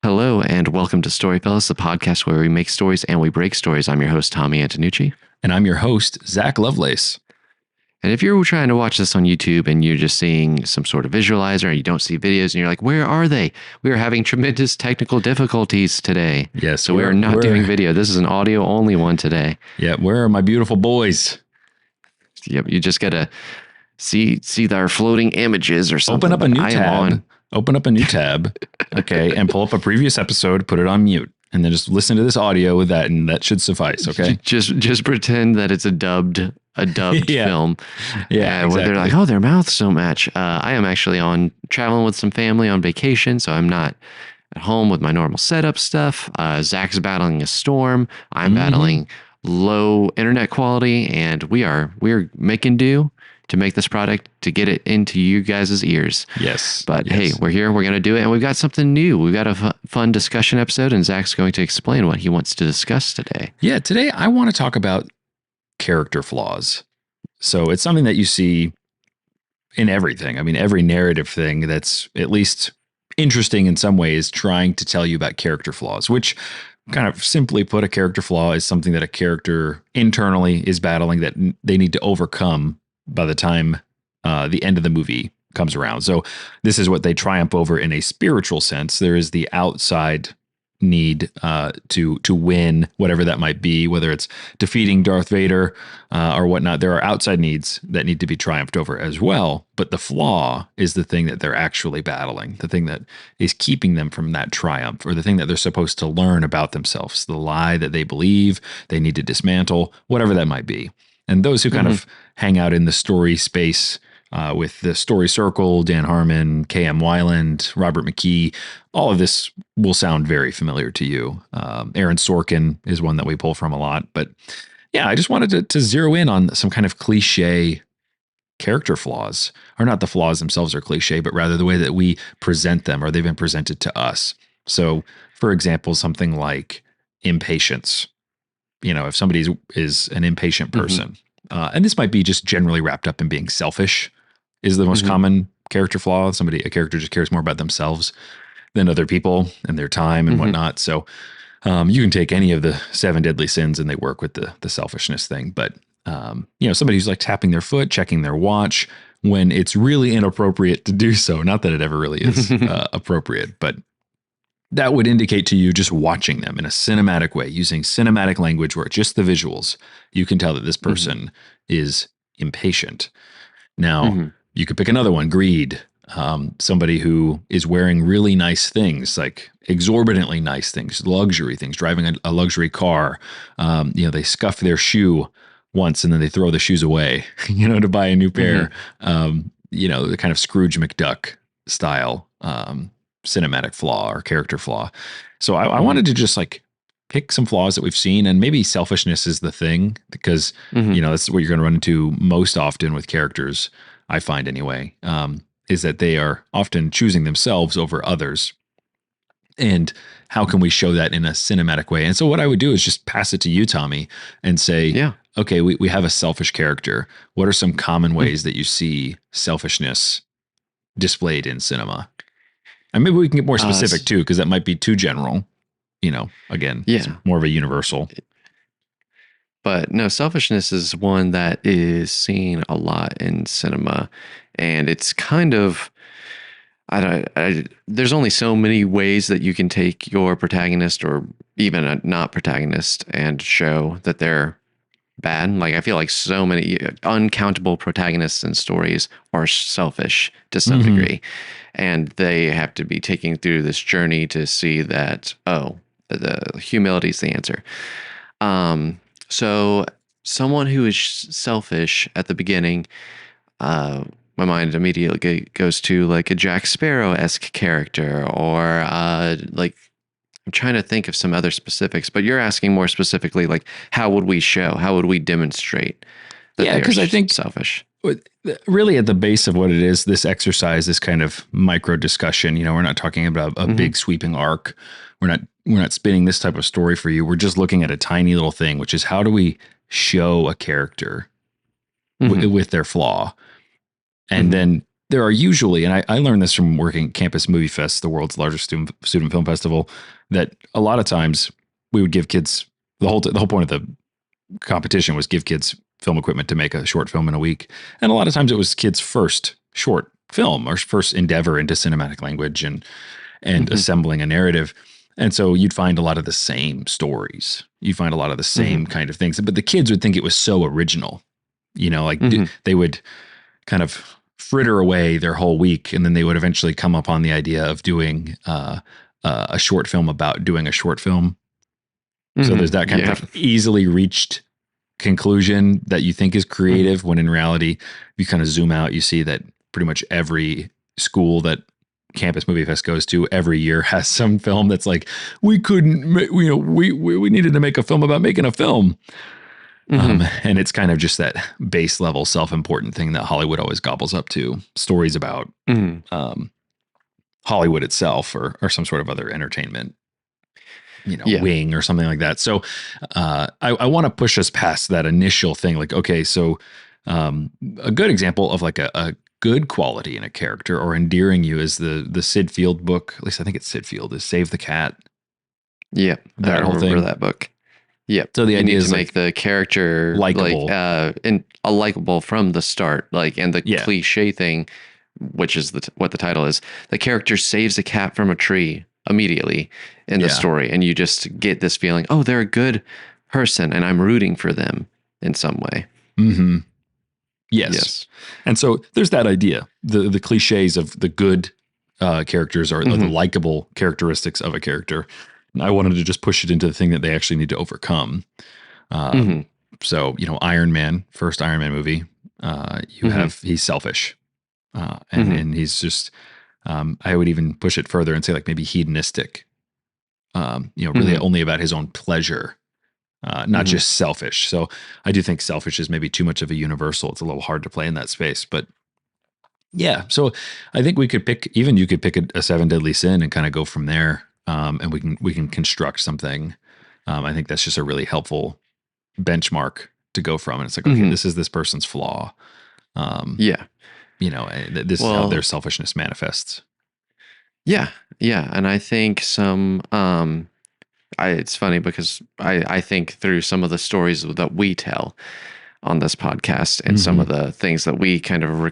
Hello and welcome to StoryFellas, the podcast where we make stories and we break stories. I'm your host, Tommy Antonucci. And I'm your host, Zac Lovelace. And if you're trying to watch this on YouTube and you're just seeing some sort of visualizer and you don't see videos and you're like, where are they? We are having tremendous technical difficulties today. Yes. So we're not doing video. This is an audio only one today. Yeah. Where are my beautiful boys? Yep. You just got to see our floating images or something. Open up a new tab. Open up a new tab. Okay. And pull up a previous episode, put it on mute, and then just listen to this audio with that. And that should suffice. Okay. Just pretend that it's a dubbed film. Yeah. Exactly. Where they're like, oh, their mouths don't match. I am actually traveling with some family on vacation. So I'm not at home with my normal setup stuff. Zach's battling a storm. I'm battling low internet quality, and we're making do to make this product, to get it into you guys' ears. Yes. But hey, we're here. We're going to do it. And we've got something new. We've got a fun discussion episode, and Zach's going to explain what he wants to discuss today. Yeah. Today, I want to talk about character flaws. So it's something that you see in everything. I mean, every narrative thing that's at least interesting in some ways trying to tell you about character flaws, which kind of simply put, a character flaw is something that a character internally is battling that they need to overcome by the time the end of the movie comes around. So this is what they triumph over in a spiritual sense. There is the outside need to win, whatever that might be, whether it's defeating Darth Vader or whatnot. There are outside needs that need to be triumphed over as well. But the flaw is the thing that they're actually battling, the thing that is keeping them from that triumph, or the thing that they're supposed to learn about themselves, the lie that they believe they need to dismantle, whatever that might be. And those who kind of hang out in the story space with the Story Circle, Dan Harmon, K.M. Weiland, Robert McKee, all of this will sound very familiar to you. Aaron Sorkin is one that we pull from a lot. But yeah, I just wanted to zero in on some kind of cliche character flaws, or not the flaws themselves are cliche, but rather the way that we present them, or they've been presented to us. So, for example, something like impatience. You know, if somebody is an impatient person, and this might be just generally wrapped up in being selfish, is the most common character flaw. A character just cares more about themselves than other people and their time and whatnot. So you can take any of the 7 deadly sins and they work with the selfishness thing. But, somebody who's like tapping their foot, checking their watch when it's really inappropriate to do so. Not that it ever really is appropriate, but that would indicate to you, just watching them in a cinematic way, using cinematic language where just the visuals, you can tell that this person is impatient. Now, you could pick another one, greed. Somebody who is wearing really nice things, like exorbitantly nice things, luxury things, driving a luxury car. They scuff their shoe once and then they throw the shoes away, to buy a new pair. The kind of Scrooge McDuck style cinematic flaw or character flaw. So I wanted to just like pick some flaws that we've seen, and maybe selfishness is the thing, because that's what you're going to run into most often with characters, I find anyway, is that they are often choosing themselves over others. And how can we show that in a cinematic way? And so what I would do is just pass it to you, Tommy, and say, okay, we have a selfish character. What are some common ways that you see selfishness displayed in cinema? And maybe we can get more specific too, because that might be too general. Again, it's more of a universal. But no, selfishness is one that is seen a lot in cinema, and it's kind of, there's only so many ways that you can take your protagonist, or even a not protagonist, and show that they're bad. Like, I feel like so many uncountable protagonists in stories are selfish to some degree, and they have to be taken through this journey to see that, the humility is the answer. So someone who is selfish at the beginning, my mind immediately goes to like a Jack Sparrow-esque character, or like, I'm trying to think of some other specifics, but you're asking more specifically, like, how would we demonstrate that because I think selfish? Really, at the base of what it is, this exercise, this kind of micro discussion, we're not talking about a big sweeping arc. We're not spinning this type of story for you. We're just looking at a tiny little thing, which is, how do we show a character with their flaw? And then there are usually, and I learned this from working at Campus Movie Fest, the world's largest student film festival, that a lot of times we would give kids the whole point of the competition was give kids film equipment to make a short film in a week. And a lot of times it was kids' first short film or first endeavor into cinematic language and assembling a narrative. And so you'd find a lot of the same stories. You find a lot of the same kind of things. But the kids would think it was so original. Like they would kind of fritter away their whole week, and then they would eventually come upon the idea of doing a short film about doing a short film. So there's that kind of easily reached conclusion that you think is creative, when in reality, you kind of zoom out, you see that pretty much every school that Campus Movie Fest goes to every year has some film that's like, we needed to make a film about making a film. And it's kind of just that base level self-important thing that Hollywood always gobbles up to, stories about Hollywood itself or some sort of other entertainment wing or something like that. So I want to push us past that initial thing. Like, okay, so a good example of like a good quality in a character or endearing you is the Sid Field book. At least I think it's Sid Field, is Save the Cat. Yeah, that I whole remember thing. that book. Yeah. So the idea is to make the character likable, and a likable from the start, and the cliche thing, which is what the title is. The character saves a cat from a tree immediately in the story, and you just get this feeling, oh, they're a good person, and I'm rooting for them in some way. Mm-hmm. Yes. And so there's that idea, the cliches of the good characters or the likable characteristics of a character. And I wanted to just push it into the thing that they actually need to overcome. So, Iron Man, first Iron Man movie, he's selfish. And he's just, I would even push it further and say like maybe hedonistic, really only about his own pleasure, not just selfish. So I do think selfish is maybe too much of a universal. It's a little hard to play in that space, but yeah. So I think you could pick a Seven Deadly Sin and kind of go from there. And we can construct something. I think that's just a really helpful benchmark to go from. And it's like, okay, this is this person's flaw. This is how their selfishness manifests. Yeah. And I think it's funny because I think through some of the stories that we tell on this podcast and some of the things that we kind of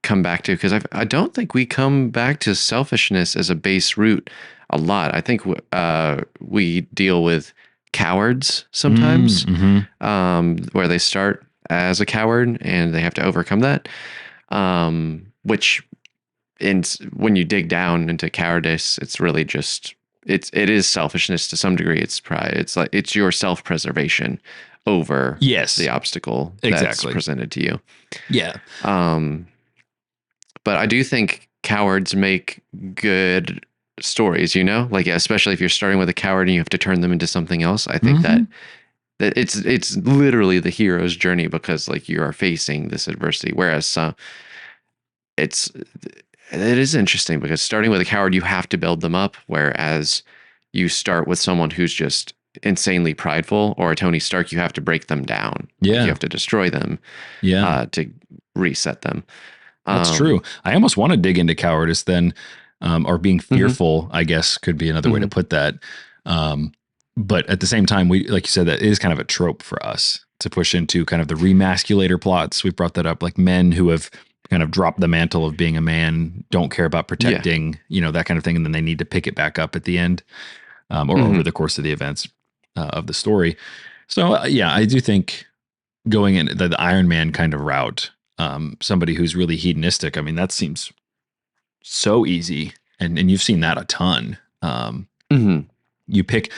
come back to, because I don't think we come back to selfishness as a base root a lot. I think we deal with cowards sometimes, where they start as a coward and they have to overcome that. Which, when you dig down into cowardice, it's really just it is selfishness to some degree. It's pride. It's like it's your self-preservation over the obstacle that's presented to you. Yeah. But I do think cowards make good stories, especially if you're starting with a coward and you have to turn them into something else. I think that it's literally the hero's journey, because you are facing this adversity. Whereas it is interesting because starting with a coward, you have to build them up. Whereas you start with someone who's just insanely prideful, or a Tony Stark, you have to break them down. Yeah. You have to destroy them. Yeah. To reset them. That's true. I almost want to dig into cowardice then, or being fearful, I guess could be another way to put that. But at the same time, like you said, that is kind of a trope for us to push into kind of the remasculator plots. We've brought that up, like men who have kind of dropped the mantle of being a man, don't care about protecting, that kind of thing. And then they need to pick it back up at the end, or over the course of the events of the story. So I do think going in the Iron Man kind of route, somebody who's really hedonistic, I mean, that seems so easy. And you've seen that a ton. You pick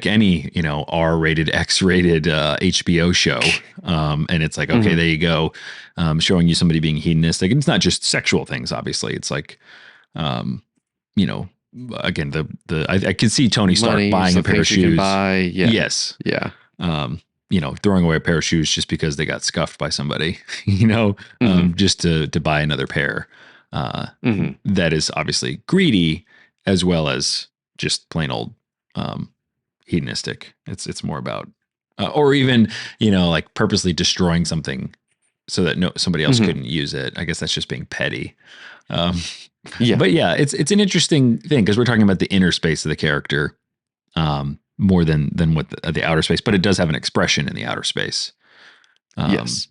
any, R-rated, X-rated HBO show, and it's like, okay, there you go, showing you somebody being hedonistic. And it's not just sexual things, obviously. It's like, again, I can see Tony Stark buying a pair of shoes. Yes. Yeah. Throwing away a pair of shoes just because they got scuffed by somebody, just to buy another pair. That is obviously greedy, as well as just plain old hedonistic. It's more about, or even, purposely destroying something so that somebody else Mhm. couldn't use it. I guess that's just being petty. Um, Yeah. but yeah, it's an interesting thing because we're talking about the inner space of the character more than what the outer space, but it does have an expression in the outer space. Um, Yes.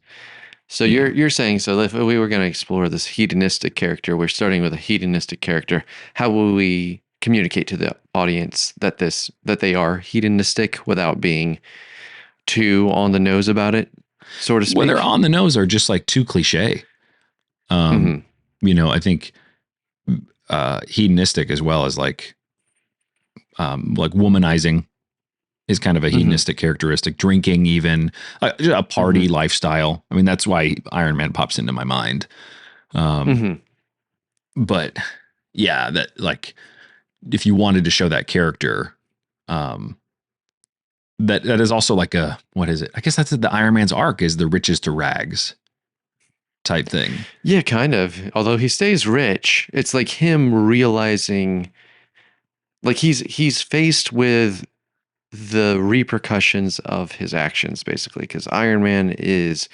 So you know, you're saying, so if we were going to explore this hedonistic character, we're starting with a hedonistic character. How will we communicate to the audience that they are hedonistic without being too on the nose about it, so to whether speak? on the nose or just like too cliche. Um, Hmm. I think hedonistic as well as like womanizing is kind of a Hmm. hedonistic characteristic. Drinking, even a Hmm. party lifestyle. I mean, that's why Iron Man pops into my mind. Um, Hmm. but yeah, that like if you wanted to show that character, um, that is also like a what is it? I guess that's the Iron Man's arc is the riches to rags type thing. Yeah, kind of. Although he stays rich, it's like him realizing, like he's faced with the repercussions of his actions, basically, because Iron Man is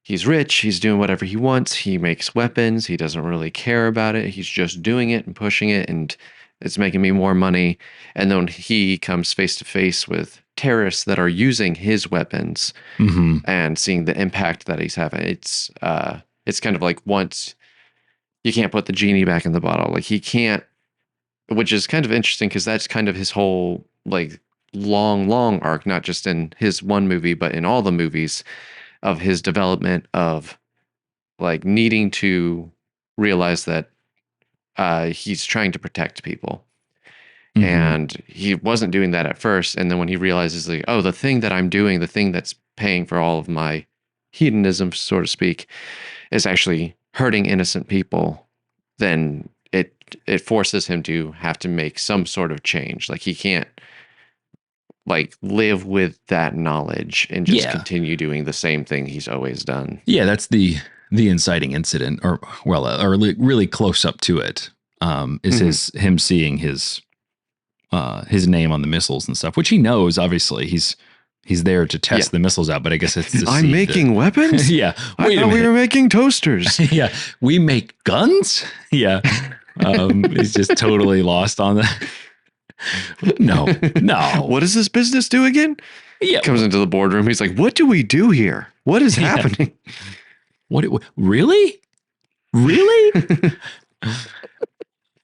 he's rich, he's doing whatever he wants, he makes weapons, he doesn't really care about it, he's just doing it and pushing it, and it's making me more money. And then he comes face to face with terrorists that are using his weapons Mm-hmm. and seeing the impact that he's having. It's kind of like once you can't put the genie back in the bottle. Like he can't, which is kind of interesting because that's kind of his whole like long arc, not just in his one movie, but in all the movies of his development of like needing to realize that he's trying to protect people. Mm-hmm. And he wasn't doing that at first. And then when he realizes, like, oh, the thing that I'm doing, the thing that's paying for all of my hedonism, so to speak, is actually hurting innocent people, then it forces him to have to make some sort of change. Like he can't like live with that knowledge and just Yeah, continue doing the same thing he's always done. yeah, that's the inciting incident, or well, really close up to it. Is Hmm. him seeing his name on the missiles and stuff, which he knows. Obviously, he's there to Yeah. test the missiles out, but I guess it's to I'm see the. making weapons? Yeah, I wait a thought we minute. were making toasters. Yeah, we make guns. Yeah, he's just totally lost on that. No, no. What does this business do again? Yeah, Comes into the boardroom. He's like, what do we do here? What is yeah. happening? What really? Really?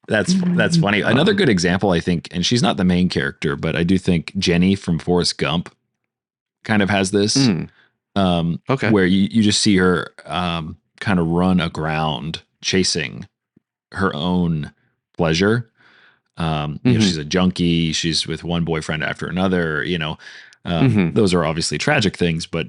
That's funny. Another Uh, good example, I think, and she's not the main character, but I do think Jenny from Forrest Gump kind of has this, mm, okay. where you just see her kind of run aground chasing her own pleasure. Hmm. She's a junkie. She's with one boyfriend after another. Hmm. Those are obviously tragic things, but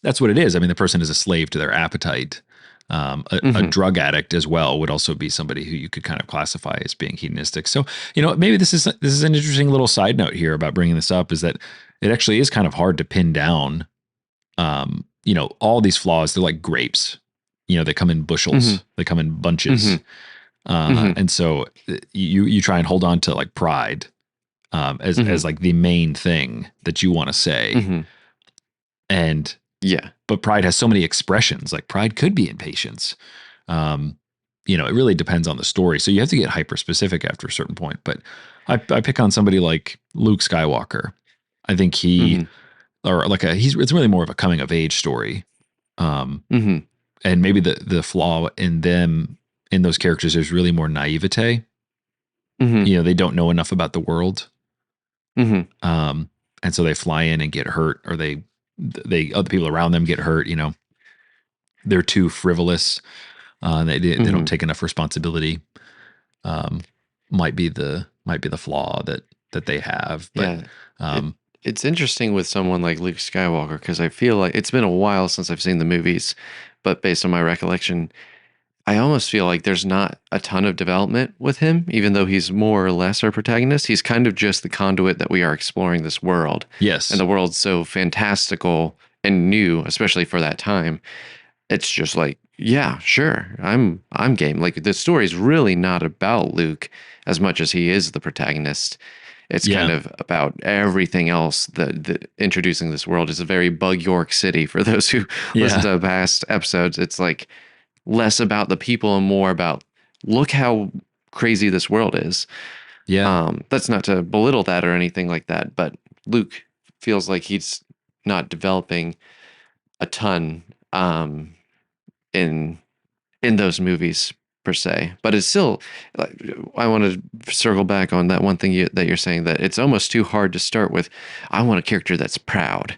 that's what it is. I mean, the person is a slave to their appetite. A Hmm. drug addict as well would also be somebody who you could kind of classify as being hedonistic. So, maybe this is an interesting little side note here about bringing this up is that it actually is kind of hard to pin down. All these flaws. They're like grapes. They come in Hmm. bushels. They come in Hmm. bunches. Hmm. And so you try and hold on to like pride Hmm. as like the main thing that you want to say, Hmm. and Yeah. but pride has so many expressions. Like pride could be impatience. Um, it really depends on the story. So you have to get hyper specific after a certain point. But I pick on somebody like Luke Skywalker. I think Hmm. it's really more of a coming of age story. Um, Hmm. and maybe the flaw in those characters is really more naivete. Hmm. They don't know enough about the world. Hmm. Um, and so they fly in and get hurt, or they other people around them get hurt. They're too frivolous. They don't Hmm. take enough responsibility. Um, might be the flaw that they have, but Yeah. It um, it's interesting with someone like Luke Skywalker because I feel like it's been a while since I've seen the movies, but based on my recollection, I almost feel like there's not a ton of development with him, even though he's more or less our protagonist. He's kind of just the conduit that we are exploring this world. And yes, the world's so fantastical and new, especially for that time. It's just like, yeah, sure. I'm game. Like the story's really not about Luke as much as he is the protagonist. It's kind Yeah. of about everything else that introducing this world is a very Bug York City. For those who listen Yeah. to past episodes, it's like less about the people and more about look how crazy this world is. Yeah. That's not to belittle that or anything like that, but Luke feels like he's not developing a ton in those movies per se, but it's still like I want to circle back on that one thing that you're saying, that it's almost too hard to start with I want a character that's proud.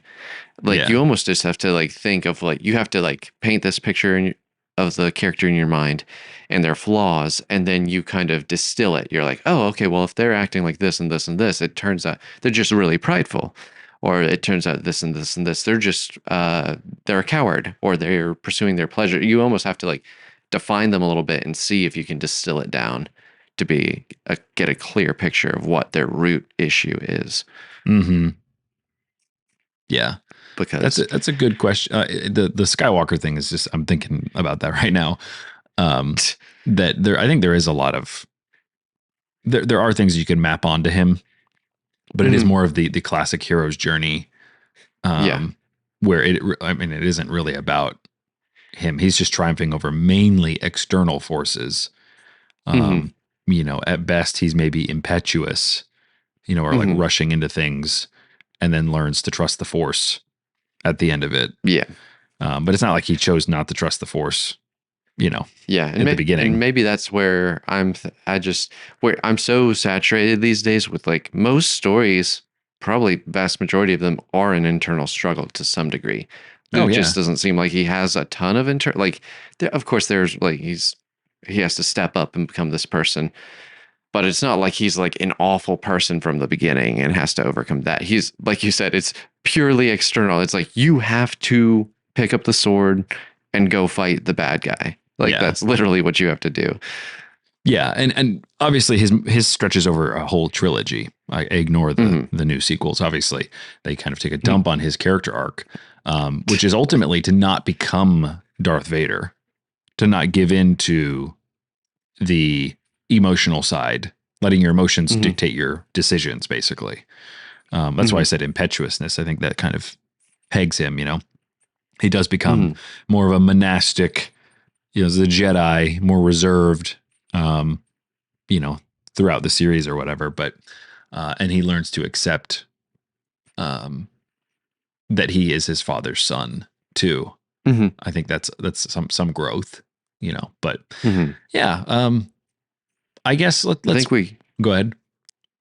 Like you Yeah. almost just have to like think of like you have to like paint this picture of the character in your mind and their flaws, and then you kind of distill it. You're like, oh, okay, well, if they're acting like this and this and this, it turns out they're just really prideful, or it turns out this and this and this, they're just they're a coward, or they're pursuing their pleasure. You almost have to like define them a little bit and see if you can distill it down to get a clear picture of what their root issue is. Mm-hmm. Yeah. Because That's a good question. The Skywalker thing is just, I'm thinking about that right now. Um, that I think there is a lot of, there are things you can map onto him, but it is Mhm. more of the classic hero's journey. Yeah. Where I mean, it isn't really about him. He's just triumphing over mainly external forces. Hmm. Um, at best, he's maybe impetuous, or like Hmm. rushing into things, and then learns to trust the force at the end of it. Yeah. But it's not like he chose not to trust the force, Yeah, at the and beginning. maybe that's where I just where I'm so saturated these days with like most stories, probably vast majority of them are an internal struggle to some degree. Oh Luke yeah. just doesn't seem like he has a ton of like of course there's like he has to step up and become this person, but it's not like he's like an awful person from the beginning and has to overcome that. He's like you said, it's purely external. It's like you have to pick up the sword and go fight the bad guy. Like Yeah. that's literally what you have to do. Yeah. And obviously his stretches over a whole trilogy. I ignore Hmm. the new sequels. Obviously, they kind of take a dump on his character arc, which is ultimately to not become Darth Vader, to not give in to the emotional side, letting your emotions Hmm. dictate your decisions, basically. That's why I Hmm. said impetuousness. I think that kind of pegs him, He does become Hmm. more of a monastic, the Jedi, more reserved, um, you know, throughout the series or whatever. But, and he learns to accept um, that he is his father's son too. Hmm. I think that's some growth, but Hmm. yeah, I guess I let's think we go ahead.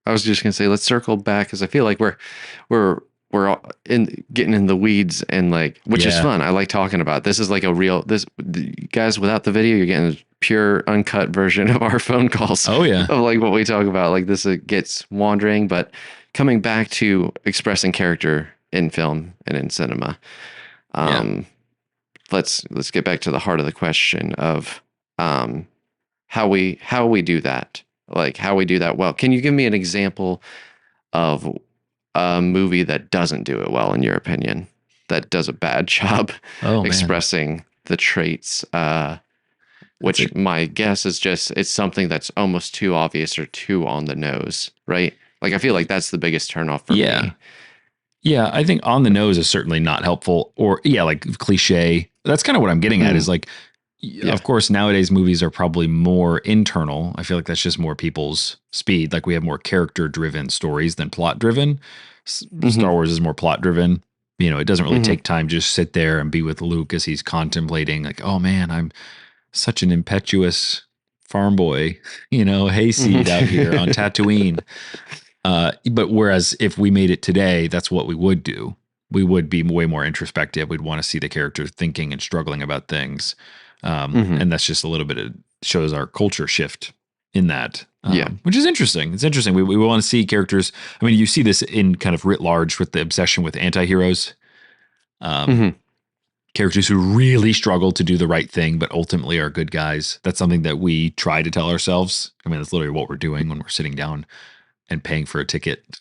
I was just gonna say let's circle back because I feel like we're we're in getting in the weeds and like which is Yeah. fun. I like talking about this. Is like a real this guys without the video. You're getting a pure uncut version of our phone calls Oh yeah. of like what we talk about. Like this gets wandering, but coming back to expressing character in film and in cinema. Yeah. Um, let's get back to the heart of the question of um how we do that, like how we do that well. Can you give me an example of a movie that doesn't do it well in your opinion, that does a bad job Oh man. expressing the traits, That's which my guess is just it's something that's almost too obvious or too on the nose, right? Like I feel like that's the biggest turnoff for yeah. me. Yeah, I think on the nose is certainly not helpful, or yeah, like cliche. That's kind of what I'm getting at is Mm, like, yeah. of course, nowadays movies are probably more internal. I feel like that's just more people's speed. Like we have more character driven stories than plot driven. Star Hmm. Wars is more plot driven. It doesn't really Hmm. take time to just sit there and be with Luke as he's contemplating, like, oh man, I'm such an impetuous farm boy, hayseed out here on Hmm. Tatooine. But whereas if we made it today, that's what we would do. We would be way more introspective. We'd want to see the character thinking and struggling about things. Hmm. And that's just a little bit of shows our culture shift in that, Yeah. which is interesting. It's interesting. We want to see characters. I mean, you see this in kind of writ large with the obsession with anti-heroes. Um, Hmm. Characters who really struggle to do the right thing, but ultimately are good guys. That's something that we try to tell ourselves. I mean, that's literally what we're doing when we're sitting down and paying for a ticket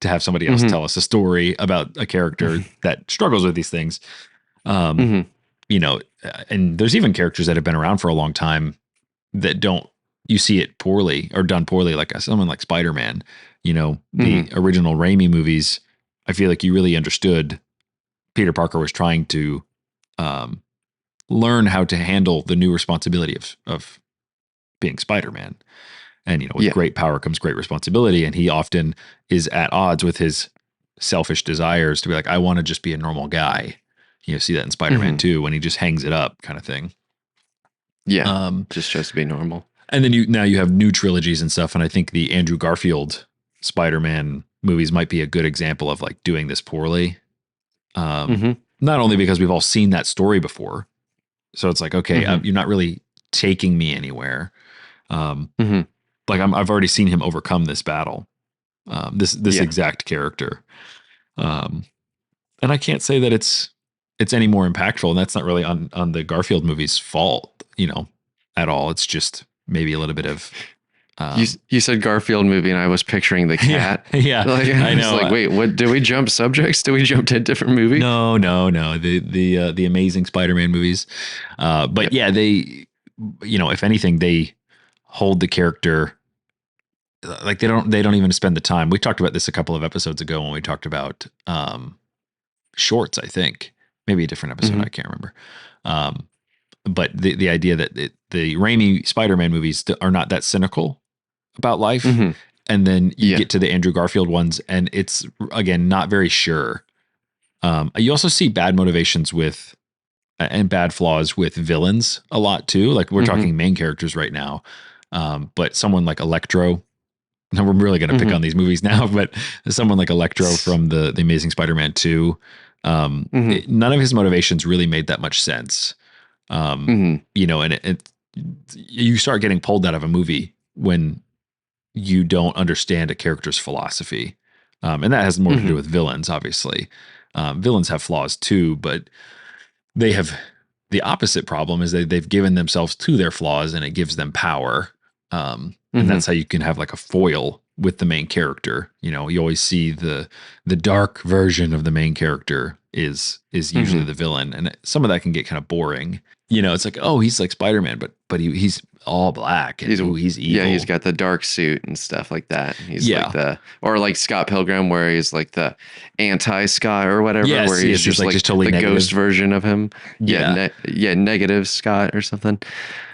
to have somebody else Hmm. tell us a story about a character that struggles with these things. Um, Hmm. and there's even characters that have been around for a long time that don't, you see it poorly or done poorly, like someone like Spider-Man. The original Raimi movies, I feel like you really understood Peter Parker was trying to learn how to handle the new responsibility of being Spider-Man. And, with great power comes great responsibility. And he often is at odds with his selfish desires to be like, I want to just be a normal guy. See that in Spider-Man 2 when he just hangs it up kind of thing. Yeah. Just tries to be normal. And then now you have new trilogies and stuff. And I think the Andrew Garfield Spider-Man movies might be a good example of like doing this poorly. Not only because we've all seen that story before. So it's like, okay, you're not really taking me anywhere. Like I've already seen him overcome this battle, this exact character. And I can't say that it's any more impactful, and that's not really on the Garfield movie's fault, at all. It's just maybe a little bit of. You said Garfield movie, and I was picturing the cat. Yeah, like, I know. Like, wait, what? Did we jump subjects? Did we jump to a different movie? No. The Amazing Spider-Man movies, but yeah, they, if anything, they hold the character. Like they don't even spend the time. We talked about this a couple of episodes ago when we talked about shorts. I think maybe a different episode. I can't remember. But the idea that the Raimi Spider-Man movies are not that cynical about life. And then you get to the Andrew Garfield ones and it's, again, not very sure. You also see bad motivations with and bad flaws with villains a lot too. Like we're talking main characters right now. But someone like Electro, and we're really going to pick on these movies now, but someone like Electro from the Amazing Spider-Man 2, none of his motivations really made that much sense. And you start getting pulled out of a movie when you don't understand a character's philosophy. And that has more to do with villains, obviously. Villains have flaws too, but they have the opposite problem is they've given themselves to their flaws and it gives them power. And that's how you can have like a foil with the main character. You always see the dark version of the main character is usually the villain. And some of that can get kind of boring. It's like, oh, he's like Spider-Man, but he's all black. And, he's evil. Yeah, he's got the dark suit and stuff like that. He's like like Scott Pilgrim, where he's like the anti-Scott or whatever, where he's just totally the negative ghost version of him. Negative Scott or something.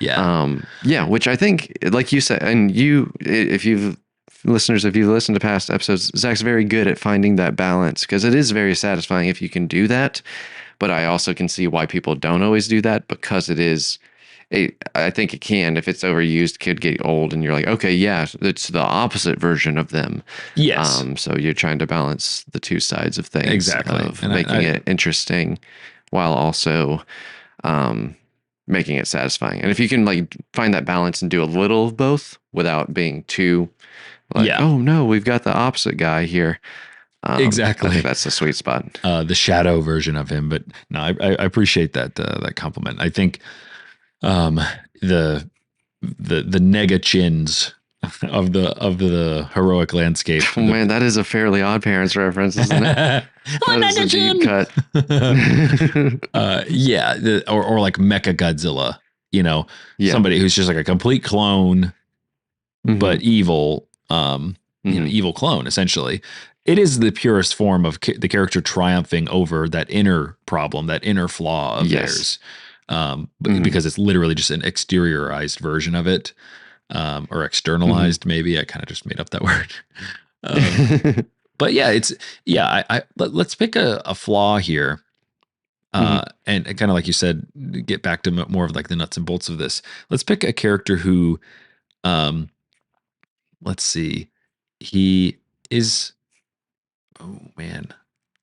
Which I think, like you said, and if you've listened to past episodes, Zach's very good at finding that balance because it is very satisfying if you can do that. But I also can see why people don't always do that because it is. I think it can, if it's overused, could get old, and you're like, okay, yeah, it's the opposite version of them. Yes. So you're trying to balance the two sides of things, exactly, of making it interesting while also making it satisfying. And if you can like find that balance and do a little of both without being too like, oh no, we've got the opposite guy here. Exactly. I think that's the sweet spot. The shadow version of him. But no, I appreciate that compliment. I think the nega chins of the heroic landscape. Oh man, that is a Fairly Odd Parents reference, isn't it? That is a deep cut. Or like Mecha Godzilla. Somebody who's just like a complete clone, but evil. Evil clone, essentially. It is the purest form of the character triumphing over that inner problem, that inner flaw of theirs. Because it's literally just an exteriorized version of it, or externalized. Maybe I kind of just made up that word. But let's pick a flaw here. And kind of like you said, get back to more of like the nuts and bolts of this. Let's pick a character who, let's see. He is, oh man,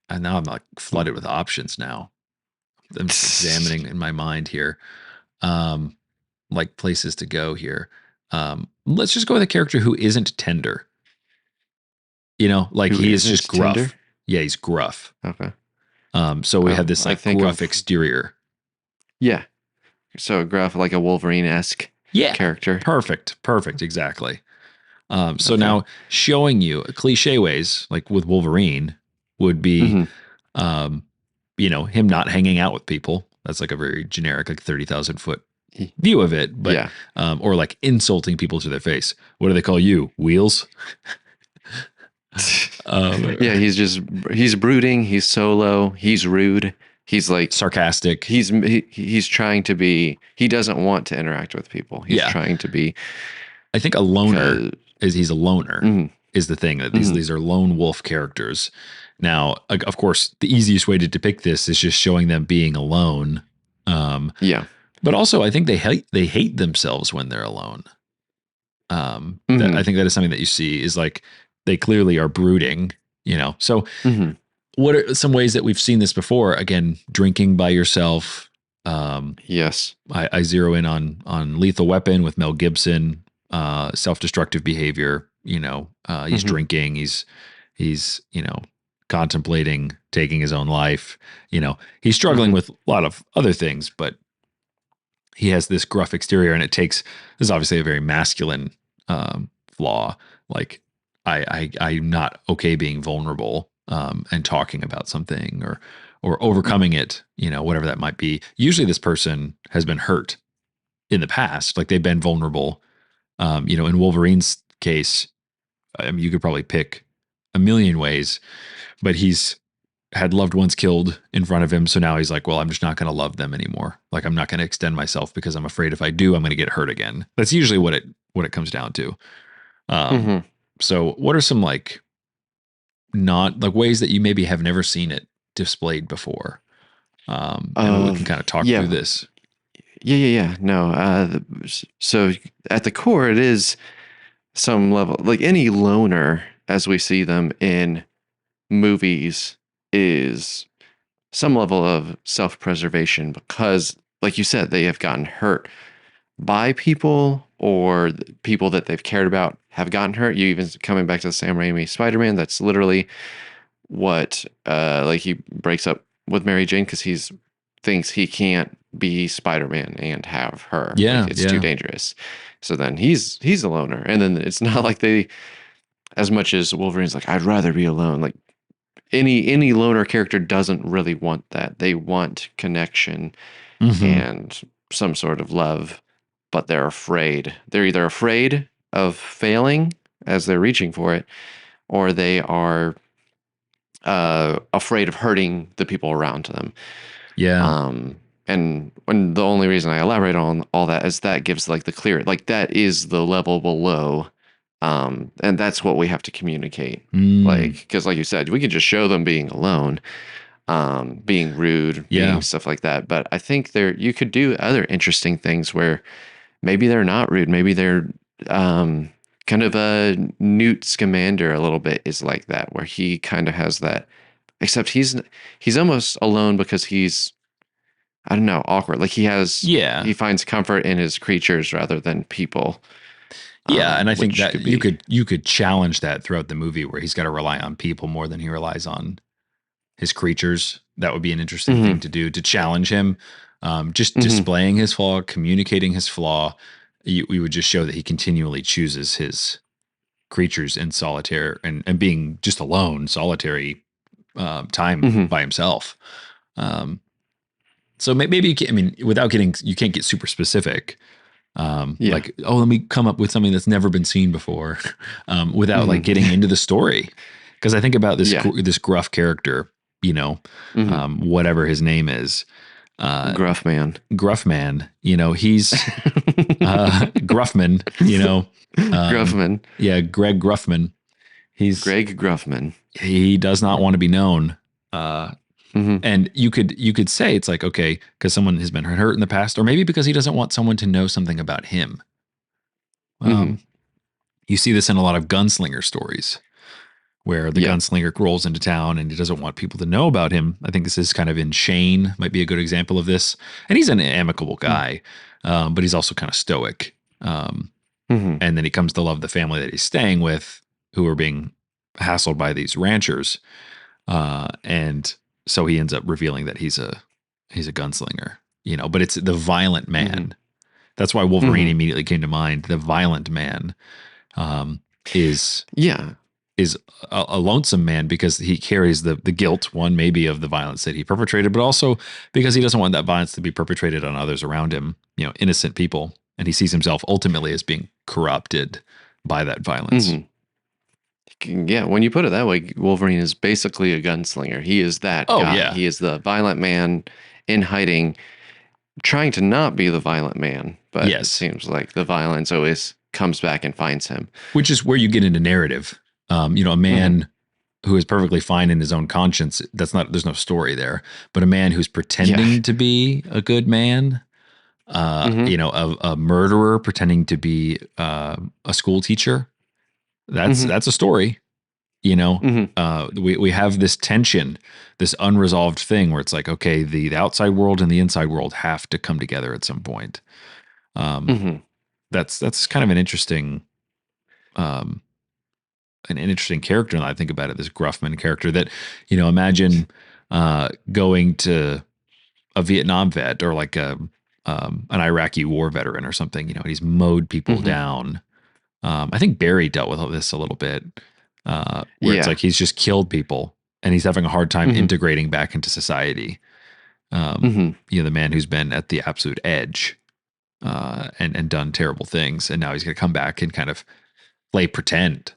and now I'm like flooded with options now. I'm just examining in my mind here, like places to go here. Let's just go with a character who isn't tender. Like he is just gruff. Tender? Yeah, he's gruff. Okay. So we have this like gruff exterior. Yeah. So gruff, like a Wolverine-esque character. Perfect. Exactly. So now showing you cliche ways, like with Wolverine, would be, him not hanging out with people. That's like a very generic, like 30,000 foot view of it. But, or like insulting people to their face. What do they call you? Wheels? Yeah, he's brooding, he's solo, he's rude, he's like sarcastic. he's trying to be, he doesn't want to interact with people. He's Yeah. trying to be I think a loner he's a loner mhm, is the thing, that mhm, these are lone wolf characters. Now, of course, the easiest way to depict this is just showing them being alone. yeah. But also, I think they hate themselves when they're alone. That I Mhm, think that is something that you see is like they clearly are brooding, you know. So, mhm, what are some ways that we've seen this before? Again, drinking by yourself. yes. I zero in on Lethal Weapon with Mel Gibson. Self-destructive behavior. You know, he's Mhm, drinking. He's contemplating taking his own life. You know, he's struggling mhm, with a lot of other things, but he has this gruff exterior, and this is obviously a very masculine flaw. Like I'm not okay being vulnerable and talking about something or overcoming it, whatever that might be. Usually this person has been hurt in the past, like they've been vulnerable. In Wolverine's case, I mean, you could probably pick a million ways, but he's had loved ones killed in front of him. So now he's like, well, I'm just not going to love them anymore. Like, I'm not going to extend myself because I'm afraid if I do, I'm going to get hurt again. That's usually what it comes down to. Um, mhm. so what are some like not like ways that you maybe have never seen it displayed before? And we can kind of talk through Yeah, this. yeah. No, so at the core, it is some level, like any loner as we see them in movies, is some level of self-preservation because, like you said, they have gotten hurt by people, or people that they've cared about have gotten hurt. You even coming back to the Sam Raimi Spider-Man, that's literally what like he breaks up with Mary Jane because he's thinks he can't be Spider-Man and have her. Like Yeah. it's too Yeah. dangerous. So then he's a loner. And then it's not like they, as much as Wolverine's like, I'd rather be alone. Like any loner character doesn't really want that. They want connection Mm-hmm. and some sort of love, but they're afraid. They're either afraid of failing as they're reaching for it, or they are afraid of hurting the people around them. Yeah. And when the only reason I elaborate on all that is that gives like the clear, like that is the level below. And that's what we have to communicate. Like, Mm, because like you said, we could just show them being alone, being rude, being yeah. stuff like that. But I think you could do other interesting things where maybe they're not rude. Maybe they're kind of a Newt Scamander a little bit is like that, where he kind of has that, except he's almost alone because he's, I don't know, awkward. Like Yeah. he finds comfort in his creatures rather than people, Yeah, and I think which that could be. you could challenge that throughout the movie where he's got to rely on people more than he relies on his creatures. That would be an interesting Hmm. thing to do to challenge him. Just Hmm. displaying his flaw, communicating his flaw. We would just show that he continually chooses his creatures in solitaire and being just alone, solitary time Hmm. by himself. Um, so maybe I mean, without getting, you can't get super specific. Yeah. Like, oh, let me come up with something that's never been seen before, without like Hmm. getting into the story. Because I think about Yeah. this gruff character, Hmm. whatever his name is, uh, Gruff man. Gruff Man. He's Gruffman. Gruffman. Yeah, Greg Gruffman. Greg Gruffman. He does not want to be known. Uh, Hmm. and you could say it's like, okay, because someone has been hurt in the past, or maybe because he doesn't want someone to know something about him. Hmm. Um, You see this in a lot of gunslinger stories where the Yeah. gunslinger rolls into town and he doesn't want people to know about him. I think this is kind of in Shane, might be a good example of this. And he's an amicable guy, but he's also kind of stoic. Hmm. And then he comes to love the family that he's staying with, who are being hassled by these ranchers. And so he ends up revealing that he's a gunslinger, but it's the violent Hmm. man. That's why Wolverine Hmm. immediately came to mind. The violent man um, is Yeah. is a lonesome man because he carries the guilt, one maybe of the violence that he perpetrated, but also because he doesn't want that violence to be perpetrated on others around him, innocent people, and he sees himself ultimately as being corrupted by that violence. Hmm. Yeah, when you put it that way, Wolverine is basically a gunslinger. He is that Oh guy. yeah. He is the violent man in hiding, trying to not be the violent man, but it Yes. seems like the violence always comes back and finds him. Which is where you get into narrative. A Hmm. man who is perfectly fine in his own conscience, there's no story there. But a man who's Yeah. pretending to be a good man, Hmm. a murderer pretending to be a school teacher, Hmm. that's a story. You know, Hmm. we have this tension, this unresolved thing where it's like, okay, the outside world and the inside world have to come together at some point. Um, Hmm. that's kind of um, an interesting character. And I think about it, this Gruffman character that, imagine going to a Vietnam vet or like an Iraqi war veteran or something, and he's mowed people Hmm. down. I think Barry dealt with this a little bit, where it's Yeah. like he's just killed people and he's having a hard time Hmm. integrating back into society. Hmm. The man who's been at the absolute edge and done terrible things, and now he's going to come back and kind of play pretend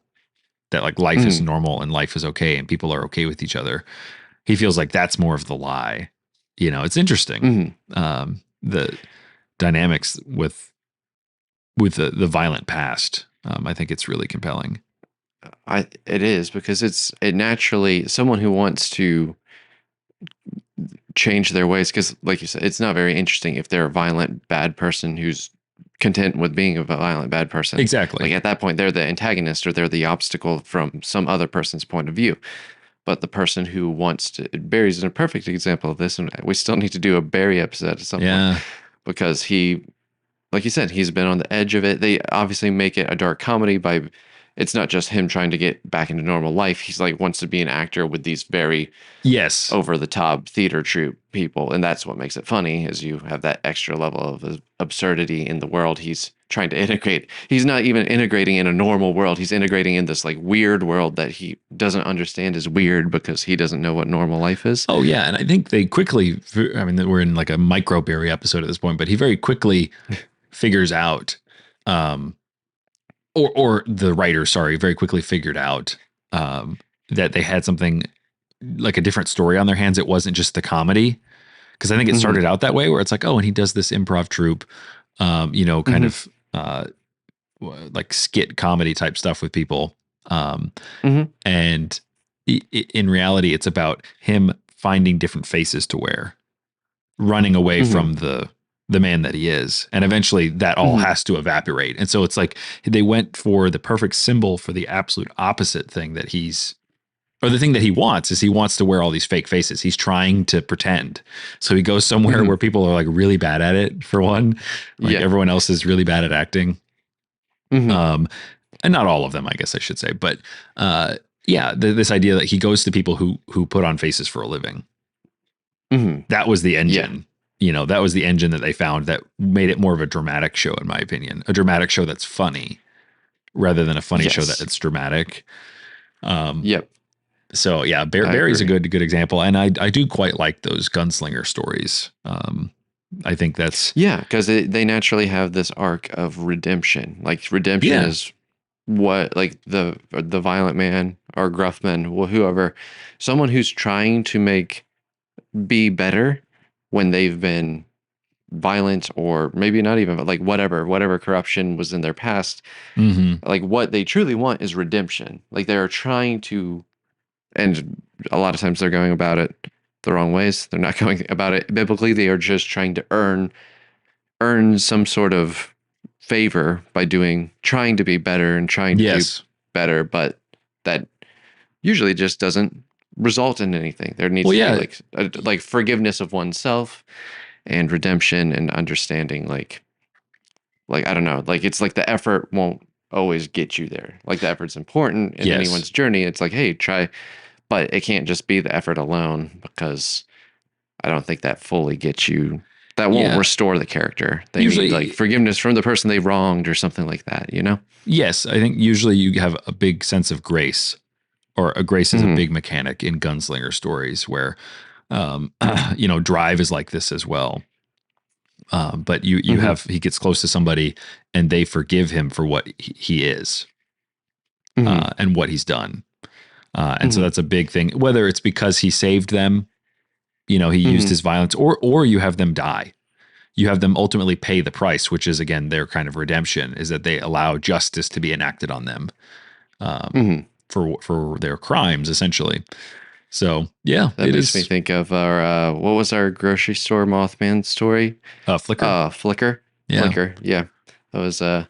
that like life is Hmm. normal and life is okay and people are okay with each other. He feels like that's more of the lie. It's interesting. Hmm. The dynamics with the violent past. I think it's really compelling. It is because it naturally someone who wants to change their ways because like you said it's not very interesting if they're a violent bad person who's content with being a violent bad person. Like Exactly. at that point they're the antagonist or they're the obstacle from some other person's point of view. But the person who wants to, Barry's a perfect example of this, and we still need to do a Barry episode at some point Yeah. because he, like you said, he's been on the edge of it. They obviously make it a dark comedy by it's not just him trying to get back into normal life. He's like wants to be an actor with these very Yes. over the top theater troupe people, and that's what makes it funny is you have that extra level of absurdity in the world he's trying to integrate. He's not even integrating in a normal world. He's integrating in this like weird world that he doesn't understand is weird because he doesn't know what normal life is. Oh yeah, and I think they quickly. I mean, we're in like a micro Barry episode at this point, but he very quickly figures out, um, or the writer, sorry, very quickly figured out um, that they had something like a different story on their hands. It wasn't just the comedy, because I think it Hmm. started out that way, where it's like, oh, and he does this improv troupe, kind Hmm. of like skit comedy type stuff with people, Hmm. and in reality, it's about him finding different faces to wear, running away Hmm. from the man that he is, and eventually that all Hmm. has to evaporate. And so it's like they went for the perfect symbol for the absolute opposite thing that he's or the thing that he wants is he wants to wear all these fake faces. He's trying to pretend. So he goes somewhere Hmm. where people are like really bad at it, for one. Like Yeah. everyone else is really bad at acting. Hmm. Um, and not all of them, I guess I should say. But yeah, this idea that he goes to people who put on faces for a living. Hmm. That was the Yeah. engine. That was the engine that they found that made it more of a dramatic show, in my opinion. A dramatic show that's funny rather than a funny show that Yes. it's dramatic. Um, Yep. So yeah, I Barry's a agree. good example, and I do quite like those gunslinger stories. I think that's Yeah, because they naturally have this arc of redemption. Like redemption yeah. is what like the violent man or gruff man, whoever, someone who's trying to make be better when they've been violent or maybe not even but like whatever corruption was in their past. Hmm. Like what they truly want is redemption. Like they are trying to, and a lot of times they're going about it the wrong ways. They're not going about it biblically. They are just trying to earn some sort of favor by trying to be better and trying to do Yes. better, but that usually just doesn't result in anything. There needs Well, to be yeah. like forgiveness of oneself and redemption and understanding like I don't know, like it's like the effort won't always get you there. Like the effort's important in Yes. anyone's journey. It's like, hey, try, but it can't just be the effort alone because I don't think that fully gets you. That won't Yeah. restore the character. They need like Usually, forgiveness from the person they wronged or something like that, you know? yes. I think usually you have a big sense of grace, or a grace is a Hmm. big mechanic in gunslinger stories where, um, Drive is like this as well. But you Hmm. have he gets close to somebody and they forgive him for what he is. Mhm. and what he's done. And so Mhm. that's a big thing. Whether it's because he saved them, he used Mhm. his violence, or you have them die. You have them ultimately pay the price, which is again their kind of redemption, is that they allow justice to be enacted on them um, Mhm. for their crimes, essentially. So yeah, That it makes me is think of our what was our grocery store Mothman story? Flicker. Flicker. Yeah. Flicker. Yeah, that was a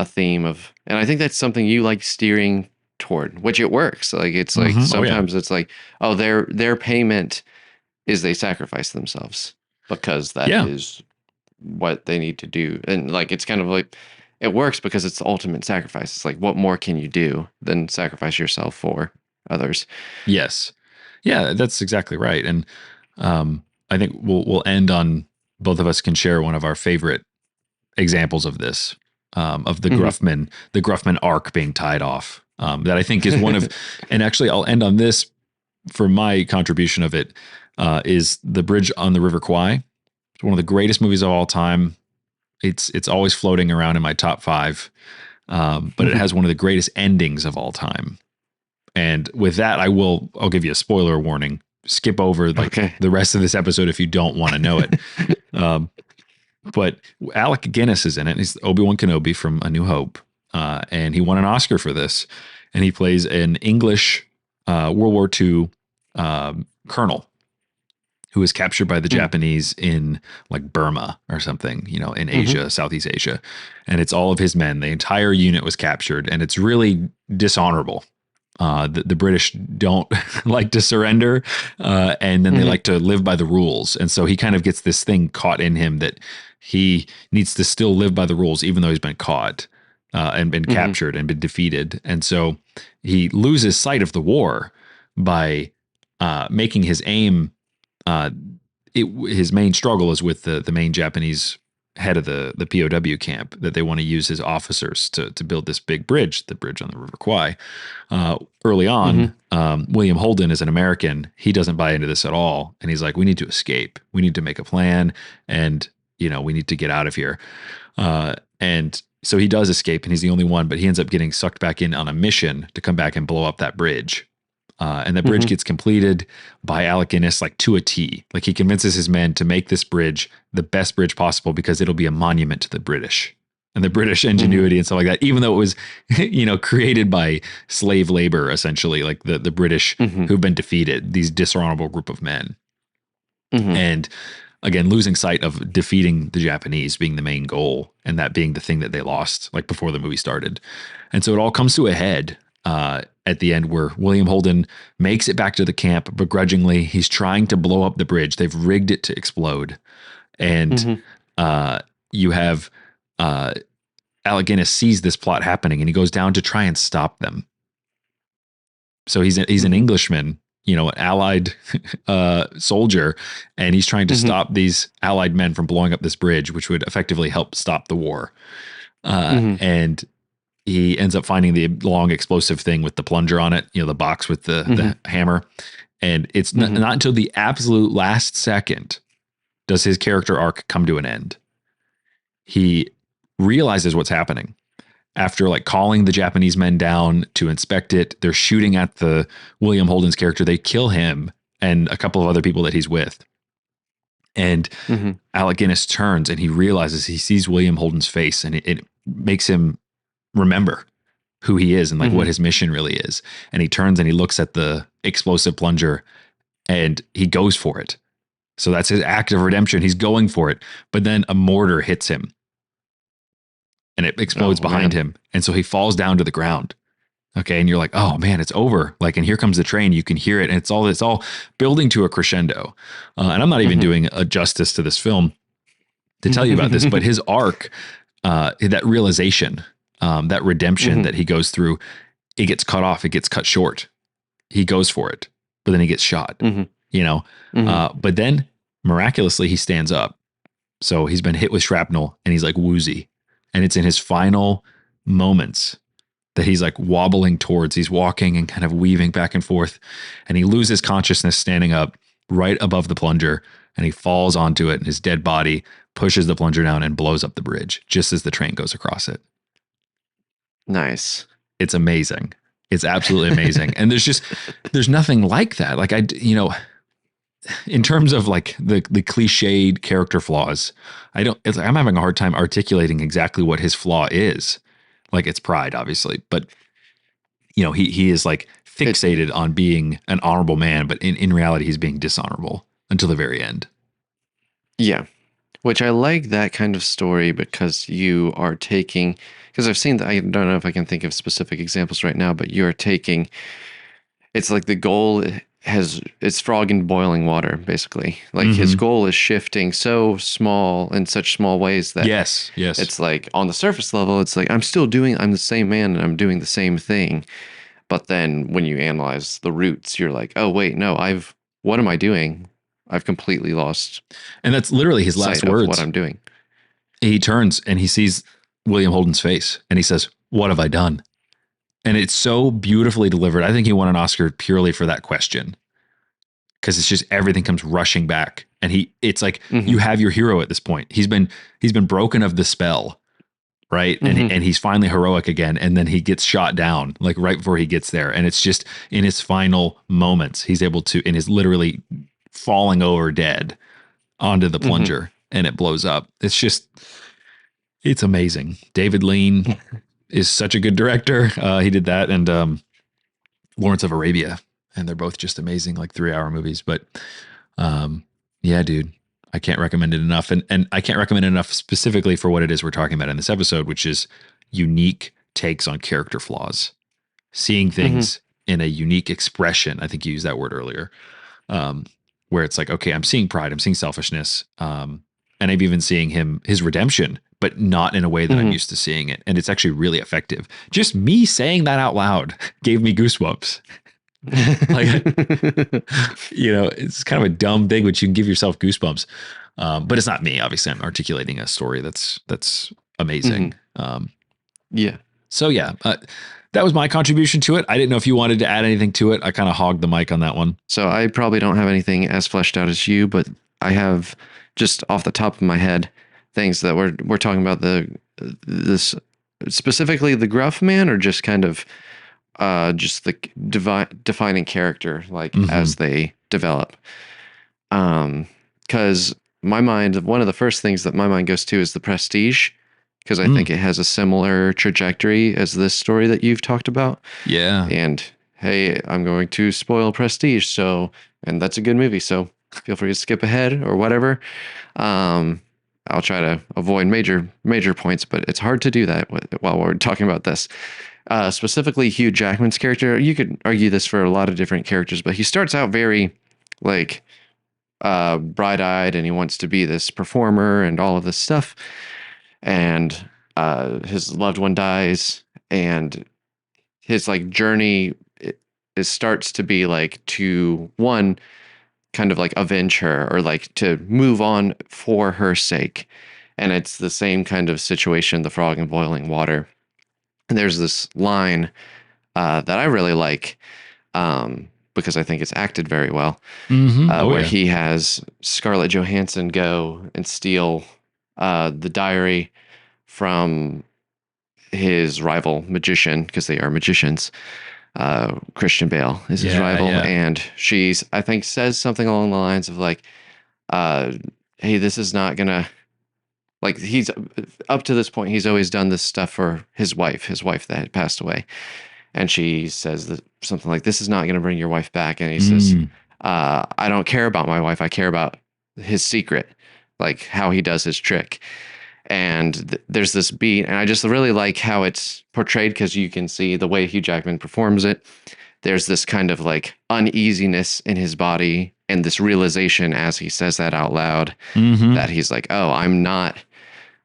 theme of, and I think that's something you like steering toward, which it works. Like it's like Oh yeah. sometimes it's like, oh, their payment is they sacrifice themselves because that Yeah. is what they need to do, and like it's kind of like it works because it's the ultimate sacrifice. It's like what more can you do than sacrifice yourself for others? Yes. Yeah, that's exactly right. And I think we'll end on both of us can share one of our favorite examples of this, of Hmm. The Gruffman arc being tied off. That I think is one of, and actually I'll end on this for my contribution of it, is The Bridge on the River Kwai. It's one of the greatest movies of all time. It's always floating around in my top five, but it has one of the greatest endings of all time. And with that, I'll give you a spoiler warning. Skip over like Okay. the rest of this episode if you don't want to know it. Um, but Alec Guinness is in it. He's Obi-Wan Kenobi from A New Hope. And he won an Oscar for this. And he plays an English World War II colonel who was captured by the Japanese in like Burma or something, in Mm-hmm. Asia, Southeast Asia. And it's all of his men. The entire unit was captured, and it's really dishonorable. The British don't like to surrender, and then they Hmm. like to live by the rules. And so he kind of gets this thing caught in him that he needs to still live by the rules, even though he's been caught and been Hmm. captured and been defeated. And so he loses sight of the war by making his aim. Uh, his main struggle is with the main Japanese head of the POW camp, that they want to use his officers to build this big bridge, the bridge on the River Kwai. Early Hmm. on, William Holden is an American. He doesn't buy into this at all, and he's like, "We need to escape. We need to make a plan, and we need to get out of here." And so he does escape, and he's the only one. But he ends up getting sucked back in on a mission to come back and blow up that bridge. And the bridge Hmm. gets completed by Alec Guinness, like to a T. Like he convinces his men to make this bridge the best bridge possible because it'll be a monument to the British and the British Hmm. ingenuity and stuff like that. Even though it was, created by slave labor, essentially, like the British Hmm. who've been defeated, these dishonorable group of men. Hmm. And again, losing sight of defeating the Japanese being the main goal, and that being the thing that they lost, like before the movie started. And so it all comes to a head at the end, where William Holden makes it back to the camp begrudgingly. He's trying to blow up the bridge. They've rigged it to explode, and Hmm. uh, you have Alec Guinness sees this plot happening, and he goes down to try and stop them. So he's an Hmm. Englishman, an allied soldier, and he's trying to Hmm. stop these allied men from blowing up this bridge, which would effectively help stop the war. Hmm. And he ends up finding the long explosive thing with the plunger on it, the box with Hmm. the hammer. And it's Hmm. not until the absolute last second does his character arc come to an end. He realizes what's happening after like calling the Japanese men down to inspect it. They're shooting at the William Holden's character. They kill him and a couple of other people that he's with. And Hmm. Alec Guinness turns and he realizes, he sees William Holden's face, and it makes him remember who he is and like what Hmm. his mission really is. And he turns and he looks at the explosive plunger and he goes for it. So that's his act of redemption. He's going for it. But then a mortar hits him and it explodes Oh behind man. him. And so he falls down to the ground. Okay. And you're like, oh man, it's over. Like, and here comes the train. You can hear it. And it's all building to a crescendo. And I'm not even Hmm. doing a justice to this film to tell you about this, but his arc, that realization, that redemption Hmm. that he goes through, it gets cut off. It gets cut short. He goes for it, but then he gets shot, Hmm. you know? Hmm. But then miraculously he stands up. So he's been hit with shrapnel and he's like woozy. And it's in his final moments that he's like wobbling towards. He's walking and kind of weaving back and forth. And he loses consciousness standing up right above the plunger, and he falls onto it, and his dead body pushes the plunger down and blows up the bridge just as the train goes across it. Nice. It's amazing. It's absolutely amazing. And there's nothing like that. Like in terms of like the cliched character flaws, I'm having a hard time articulating exactly what his flaw is. Like it's pride, obviously, but he is like It, fixated on being an honorable man, but in reality, he's being dishonorable until the very end. yeah, which I like that kind of story because you are taking, because I've seen that, I don't know if I can think of specific examples right now, but you are taking, it's like the goal it's frog in boiling water, basically. Like his Mm-hmm. goal is shifting so small in such small ways that Yes, yes. it's like on the surface level, it's like I'm the same man and I'm doing the same thing. But then when you analyze the roots, you're like, oh, wait, no, what am I doing? I've completely lost And that's literally his last sight of what words. I'm doing. He turns and he sees William Holden's face and he says, "What have I done?" And it's so beautifully delivered. I think he won an Oscar purely for that question because it's just everything comes rushing back. And it's like Mm-hmm. you have your hero at this point. He's been broken of the spell, right? Mm-hmm. And he's finally heroic again. And then he gets shot down like right before he gets there. And it's just in his final moments, he's able to, and is literally falling over dead onto the Mm-hmm. plunger and it blows up. It's amazing. David Lean is such a good director. He did that and Lawrence of Arabia, and they're both just amazing, like 3-hour movies. But um, yeah, dude, I can't recommend it enough, and I can't recommend it enough specifically for what it is we're talking about in this episode, which is unique takes on character flaws, seeing Mm-hmm. things in a unique expression. I think you used that word earlier, where it's like, okay, I'm seeing pride, I'm seeing selfishness, and I'm even seeing his redemption, but not in a way that I'm Mm-hmm. used to seeing it. And it's actually really effective. Just me saying that out loud gave me goosebumps. Like, it's kind of a dumb thing, which you can give yourself goosebumps. But it's not me. Obviously, I'm articulating a story that's Mm-hmm. amazing. Yeah. So yeah, that was my contribution to it. I didn't know if you wanted to add anything to it. I kind of hogged the mic on that one. So I probably don't have anything as fleshed out as you, but I have just off the top of my head things that we're talking about this specifically the gruff man, or just kind of just the defining character like Mm-hmm. as they develop. Because my mind, one of the first things that my mind goes to is the Prestige, because I Mm. think it has a similar trajectory as this story that you've talked about. Yeah. And hey, I'm going to spoil Prestige, so, and that's a good movie, so feel free to skip ahead or whatever. Um, I'll try to avoid major points, but it's hard to do that while we're talking about this. Specifically, Hugh Jackman's character. You could argue this for a lot of different characters, but he starts out very like bright-eyed, and he wants to be this performer and all of this stuff. And his loved one dies, and his like journey it starts to be like to one kind of like avenge her or like to move on for her sake. And it's the same kind of situation, the frog in boiling water. And there's this line that I really like because I think it's acted very well, Mm-hmm. Oh where yeah. he has Scarlett Johansson go and steal the diary from his rival magician, because they are magicians. Christian Bale is his Yeah. rival, Yeah. and I think, says something along the lines of like, uh, "Hey, this is not gonna like." He's up to this point, he's always done this stuff for his wife that had passed away, and she says that something like, "This is not gonna bring your wife back," and he says, Mm. "I don't care about my wife. I care about his secret, like how he does his trick." And there's this beat, and I just really like how it's portrayed because you can see the way Hugh Jackman performs it. There's this kind of like uneasiness in his body and this realization as he says that out loud, Mm-hmm. that he's like, oh, I'm not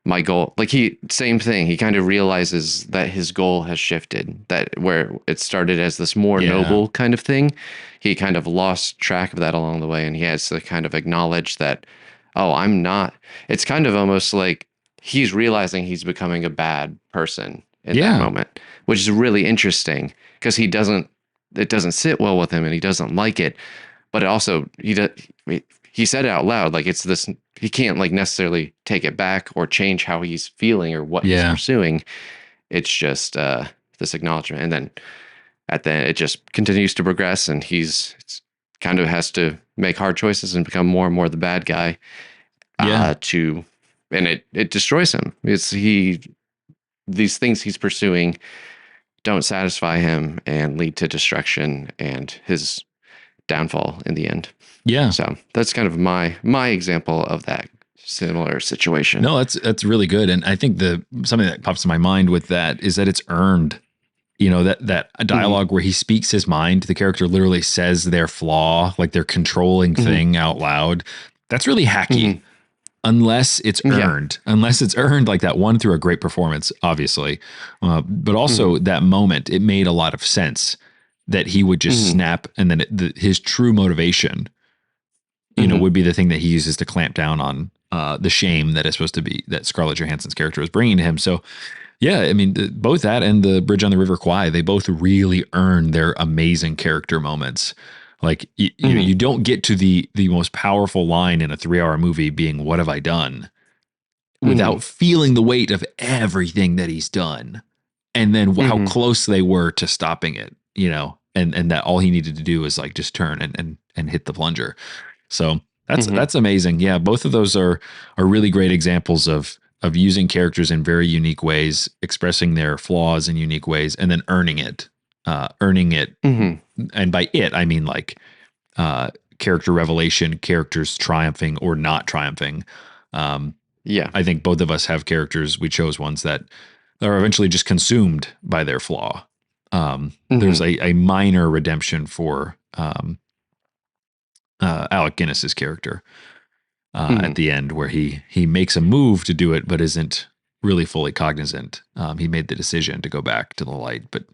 my goal. Like, same thing. He kind of realizes that his goal has shifted, that where it started as this more Yeah. noble kind of thing, he kind of lost track of that along the way. And he has to kind of acknowledge that, oh, I'm not, it's kind of almost like he's realizing he's becoming a bad person in that Yeah. moment, which is really interesting because it doesn't sit well with him and he doesn't like it. But it also, he said it out loud, like it's this, he can't like necessarily take it back or change how he's feeling or what he's Yeah. pursuing. It's just this acknowledgement. And then at the end, it just continues to progress, and he's kind of has to make hard choices and become more and more the bad guy. Yeah. And it destroys him. These things he's pursuing don't satisfy him and lead to destruction and his downfall in the end. Yeah. So that's kind of my example of that similar situation. No, that's really good. And I think something that pops to my mind with that is that it's earned. You know, that dialogue where he speaks his mind, the character literally says their flaw, like their controlling thing out loud. That's really hacky. Unless it's earned, like that one through a great performance, obviously, but also that moment, it made a lot of sense that he would just snap, and then his true motivation, would be the thing that he uses to clamp down on the shame that is supposed to be that Scarlett Johansson's character is bringing to him. So, yeah, I mean, both that and the Bridge on the River Kwai, they both really earn their amazing character moments. Like you don't get to the most powerful line in a 3-hour movie being "What have I done?" without feeling the weight of everything that he's done, and then how close they were to stopping it. And that all he needed to do is like just turn and hit the plunger. So that's amazing. Yeah, both of those are really great examples of using characters in very unique ways, expressing their flaws in unique ways, and then earning it. And by it, I mean like character revelation, characters triumphing or not triumphing. I think both of us have characters. We chose ones that are eventually just consumed by their flaw. There's a minor redemption for Alec Guinness's character at the end, where he makes a move to do it, but isn't really fully cognizant. He made the decision to go back to the light, but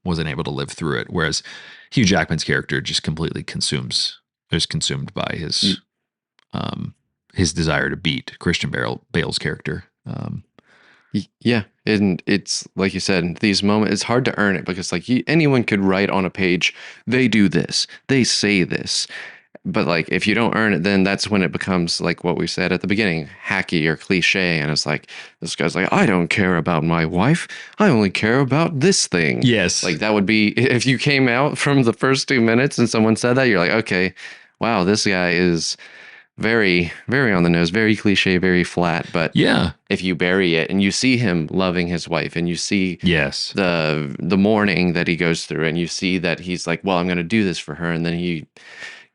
wasn't able to live through it. Whereas Hugh Jackman's character just completely is consumed by his desire to beat Christian Bale's character. Yeah, and it's like you said, these moments, it's hard to earn it because like anyone could write on a page, they do this, they say this. But like if you don't earn it, then that's when it becomes like what we said at the beginning, hacky or cliche. And it's like, this guy's like, I don't care about my wife. I only care about this thing. Yes. Like that would be, if you came out from the first 2 minutes and someone said that, you're like, okay, wow, this guy is very, very on the nose, very cliche, very flat. But yeah, if you bury it and you see him loving his wife and you see the mourning that he goes through and you see that he's like, well, I'm going to do this for her. And then he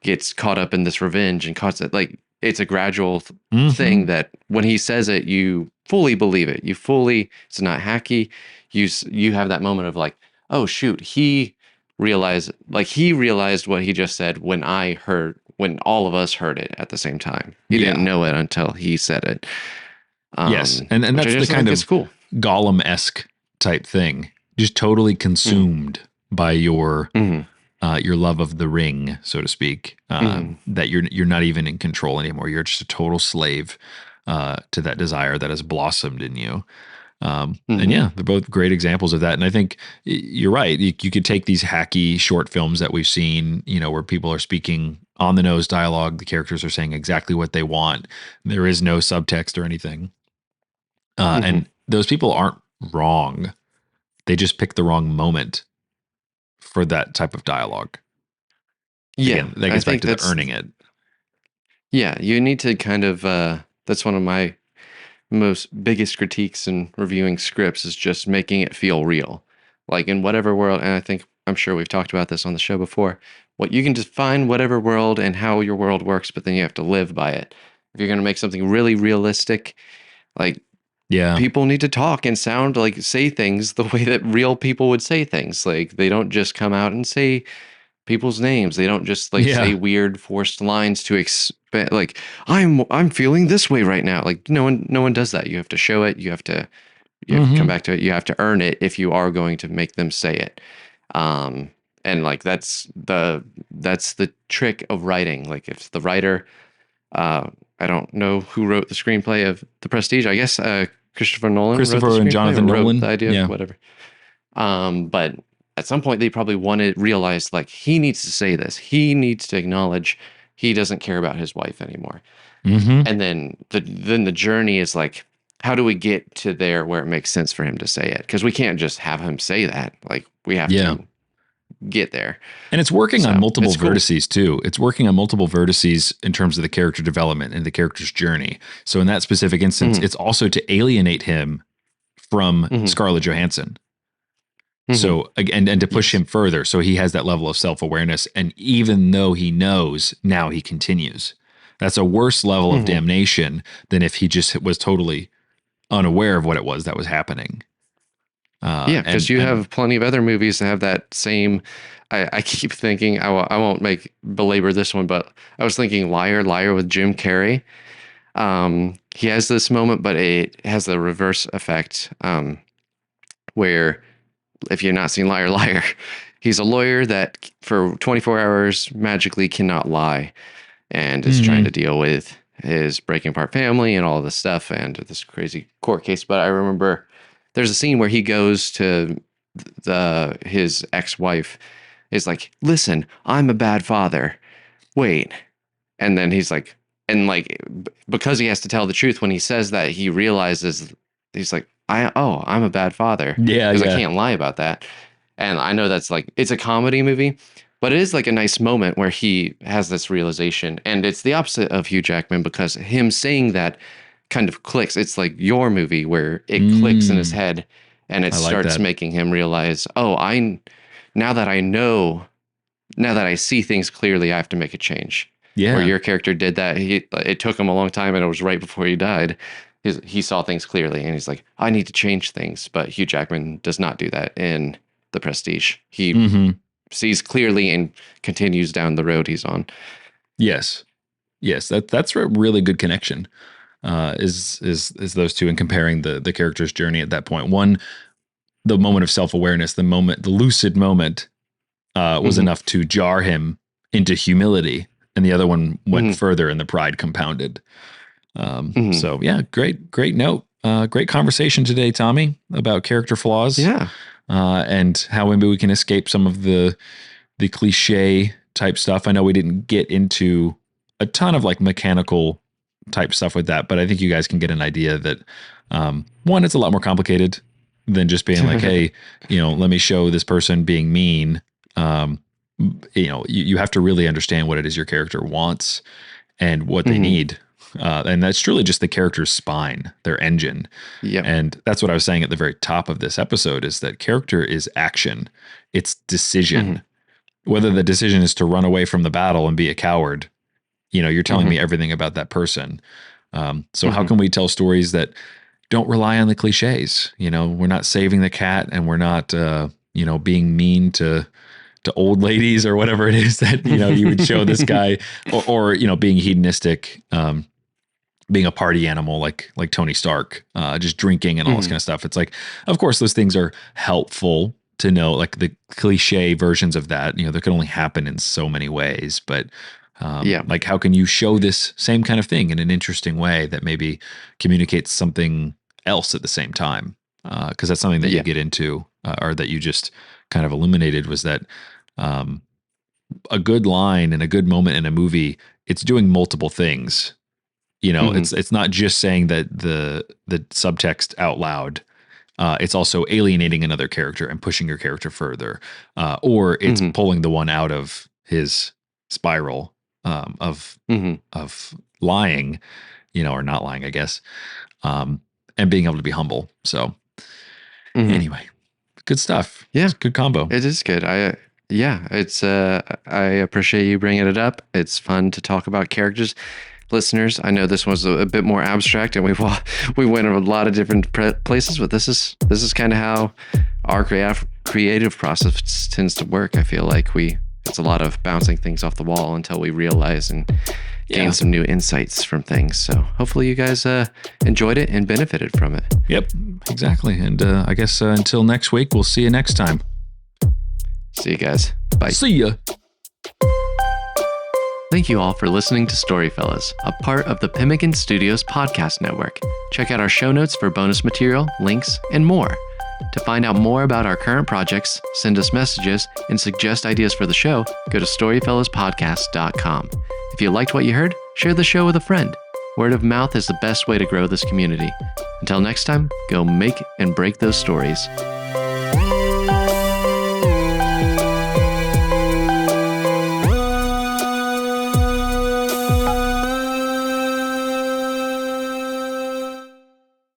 gets caught up in this revenge and like it's a gradual thing that when he says it, you fully believe it. It's not hacky. You have that moment of like, oh shoot, he realized what he just said when all of us heard it at the same time. He didn't know it until he said it. Yes. And that's the kind of cool Gollum-esque type thing. Just totally consumed by your love of the ring, so to speak, that you're not even in control anymore. You're just a total slave to that desire that has blossomed in you. And yeah, they're both great examples of that. And I think you're right. You could take these hacky short films that we've seen, where people are speaking on the nose dialogue. The characters are saying exactly what they want. There is no subtext or anything. And those people aren't wrong. They just pick the wrong moment for that type of dialogue. Yeah. Again, that gets back to the earning it. Yeah. You need to kind of, that's one of my most biggest critiques in reviewing scripts is just making it feel real. Like in whatever world, and I'm sure we've talked about this on the show before, what you can define whatever world and how your world works, but then you have to live by it. If you're going to make something really realistic, like people need to talk and say things the way that real people would say things. Like they don't just come out and say people's names. They don't just say weird forced lines to expect like I'm feeling this way right now. Like no one does that. You have to show it. You have to come back to it. You have to earn it if you are going to make them say it. And like that's the trick of writing. Like if the writer, I don't know who wrote the screenplay of The Prestige. I guess Christopher Nolan. Christopher and Jonathan Nolan. The idea, whatever. But at some point they probably realized like he needs to say this. He needs to acknowledge he doesn't care about his wife anymore. And then the journey is like how do we get to there where it makes sense for him to say it? Because we can't just have him say that. Like, we have to get there. And it's working on multiple it's cool. vertices too. It's working on multiple vertices in terms of the character development and the character's journey. So in that specific instance, it's also to alienate him from Scarlett Johansson. So and to push him further, so he has that level of self-awareness, and even though he knows, now he continues. That's a worse level of damnation than if he just was totally unaware of what it was that was happening. Because you have plenty of other movies that have that same. I keep thinking I won't belabor this one, but I was thinking Liar Liar with Jim Carrey. He has this moment, but it has the reverse effect, where, if you've not seen Liar Liar, he's a lawyer that for 24 hours magically cannot lie, and is trying to deal with his breaking apart family and all this stuff and this crazy court case. But I remember there's a scene where he goes to his ex-wife is like, listen, I'm a bad father. Wait. And then he's like, because he has to tell the truth, when he says that, he realizes, he's like, I'm a bad father. Yeah. Because I can't lie about that. And I know that's like, it's a comedy movie, but it is like a nice moment where he has this realization. And it's the opposite of Hugh Jackman, because him saying that kind of clicks. It's like your movie where it clicks in his head, and it starts making him realize, now that I see things clearly, I have to make a change. Yeah. Where your character did that. It took him a long time, and it was right before he died. He saw things clearly, and he's like, I need to change things. But Hugh Jackman does not do that in The Prestige. He sees clearly and continues down the road he's on. Yes. That's a really good connection. Is those two, and comparing the character's journey at that point. One, the moment of self-awareness, the lucid moment, was enough to jar him into humility, and the other one went further, and the pride compounded. So yeah, great note. Great conversation today, Tommy, about character flaws. Yeah. And how maybe we can escape some of the cliche type stuff. I know we didn't get into a ton of like mechanical type stuff with that, but I think you guys can get an idea that, one, it's a lot more complicated than just being like, hey, let me show this person being mean. You have to really understand what it is your character wants and what they need. And that's truly just the character's spine, their engine. Yeah. And that's what I was saying at the very top of this episode, is that character is action. It's decision. Whether the decision is to run away from the battle and be a coward, you're telling me everything about that person. So how can we tell stories that don't rely on the cliches? We're not saving the cat, and we're not, being mean to old ladies or whatever it is that, you would show this guy, or being hedonistic, being a party animal, like Tony Stark, just drinking and all this kind of stuff. It's like, of course, those things are helpful to know, like the cliche versions of that, that can only happen in so many ways. But like, how can you show this same kind of thing in an interesting way that maybe communicates something else at the same time? Because that's something that you get into, or that you just kind of illuminated, was that a good line and a good moment in a movie, it's doing multiple things. It's not just saying that the subtext out loud. It's also alienating another character and pushing your character further, or it's pulling the one out of his spiral of lying, or not lying, I guess, and being able to be humble. So anyway, good stuff. Yeah, it's a good combo. It is good. I appreciate you bringing it up. It's fun to talk about characters. Listeners, I know this was a bit more abstract, and we went a lot of different places, but this is kind of how our creative process tends to work. I feel like it's a lot of bouncing things off the wall until we realize and gain some new insights from things. So hopefully you guys enjoyed it and benefited from it. Yep, exactly. And I guess until next week, we'll see you next time. See you guys. Bye. See ya. Thank you all for listening to StoryFellas, a part of the Pemmican Studios podcast network. Check out our show notes for bonus material, links, and more. To find out more about our current projects, send us messages, and suggest ideas for the show, go to storyfellaspodcast.com. If you liked what you heard, share the show with a friend. Word of mouth is the best way to grow this community. Until next time, go make and break those stories.